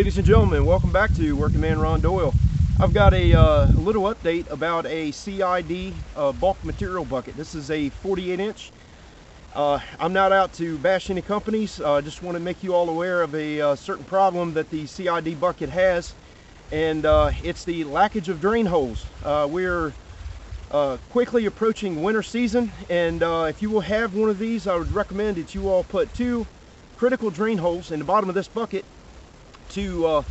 ladies and gentlemen, welcome back to Working Man Ron Doyle. I've got a little update about a C.I.D. bulk material bucket. This is a 48-inch. I'm not out to bash any companies. I just want to make you all aware of a certain problem that the C.I.D. bucket has, and it's the lackage of drain holes. We're quickly approaching winter season, and if you will have one of these, I would recommend that you all put 2 critical drain holes in the bottom of this bucket to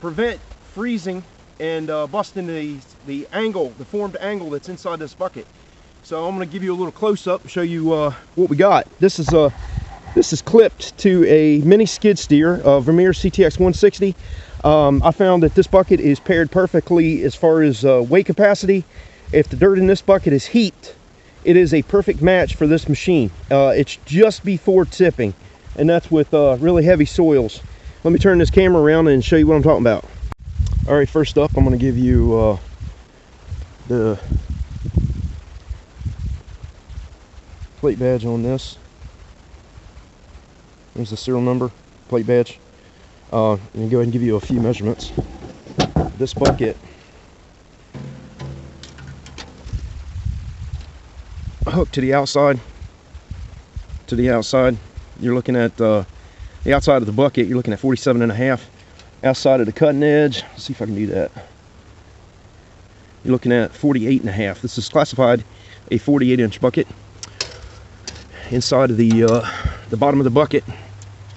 prevent freezing and busting the angle, the formed angle that's inside this bucket. So I'm going to give you a little close-up and show you what we got. This is clipped to a mini skid steer, Vermeer CTX 160. I found that this bucket is paired perfectly as far as weight capacity. If the dirt in this bucket is heat, it is a perfect match for this machine. It's just before tipping, and that's with really heavy soils. Let me turn this camera around and show you what I'm talking about. All right, first up, I'm going to give you the plate badge on this. There's the serial number, plate badge. Let me go ahead and give you a few measurements. This bucket hooked to the outside. You're looking at the outside of the bucket, you're looking at 47.5. Outside of the cutting edge, let's see if I can do that. You're looking at 48.5. This is classified a 48-inch bucket. Inside of the bottom of the bucket,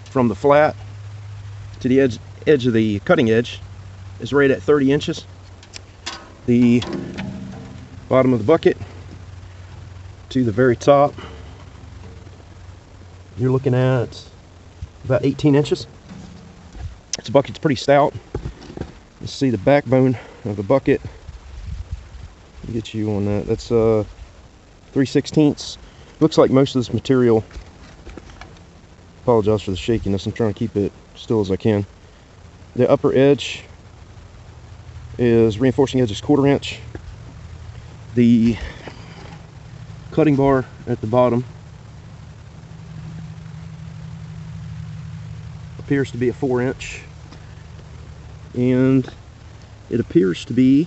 from the flat to the edge of the cutting edge, is right at 30 inches. The bottom of the bucket to the very top, you're looking at about 18 inches. This bucket's pretty stout. You see the backbone of the bucket. Let me get you on that. That's 3/16. Looks like most of this material, apologize for the shakiness, I'm trying to keep it still as I can. The upper edge is reinforcing edge is 1/4 inch. The cutting bar at the bottom appears to be a 4-inch, and it appears to be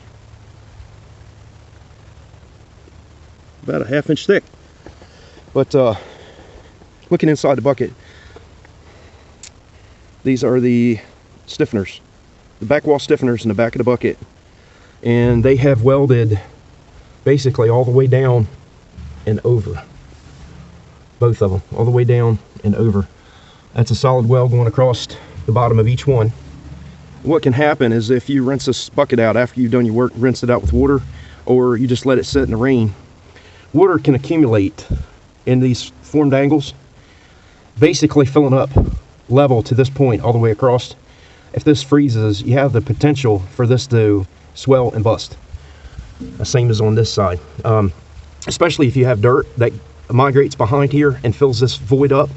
about a 1/2 inch thick. But looking inside the bucket, these are the stiffeners, the back wall stiffeners in the back of the bucket, and they have welded basically all the way down and over. Both of them, all the way down and over. That's a solid weld going across the bottom of each one. What can happen is if you rinse this bucket out after you've done your work, rinse it out with water, or you just let it sit in the rain, water can accumulate in these formed angles, basically filling up level to this point all the way across. If this freezes, you have the potential for this to swell and bust. The same as on this side. Especially if you have dirt that migrates behind here and fills this void up,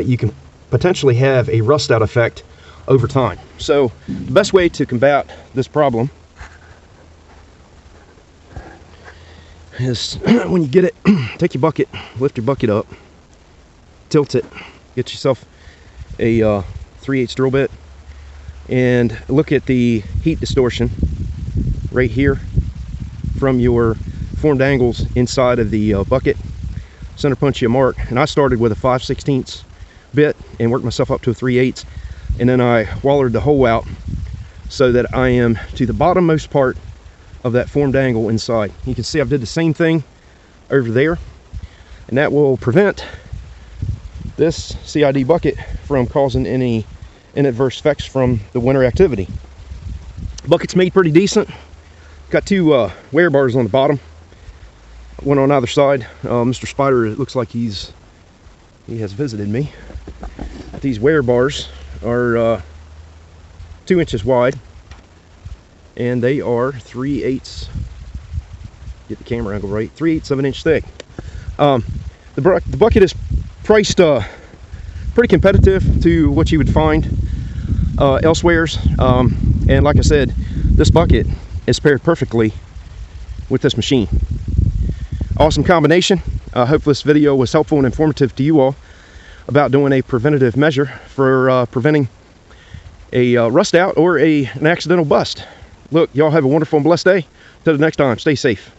you can potentially have a rust out effect over time. So the best way to combat this problem is when you get it, take your bucket, lift your bucket up, tilt it, get yourself a 3/8 drill bit, and look at the heat distortion right here from your formed angles inside of the bucket. Center punch you a mark, and I started with a 5/16 bit and worked myself up to a 3/8, and then I wallered the hole out so that I am to the bottommost part of that formed angle inside. You can see I've did the same thing over there, and that will prevent this C.I.D. bucket from causing any inadverse effects from the winter activity. Bucket's made pretty decent. Got 2 wear bars on the bottom, one on either side. Mr. Spider, it looks like he has visited me. These wear bars are 2 inches wide, and they are 3/8. Get the camera angle right. 3/8 of an inch thick. The bucket is priced pretty competitive to what you would find elsewheres, and like I said, this bucket is paired perfectly with this machine. Awesome combination. I hope this video was helpful and informative to you all about doing a preventative measure for preventing rust out or an accidental bust. Look, y'all have a wonderful and blessed day. Till the next time, stay safe.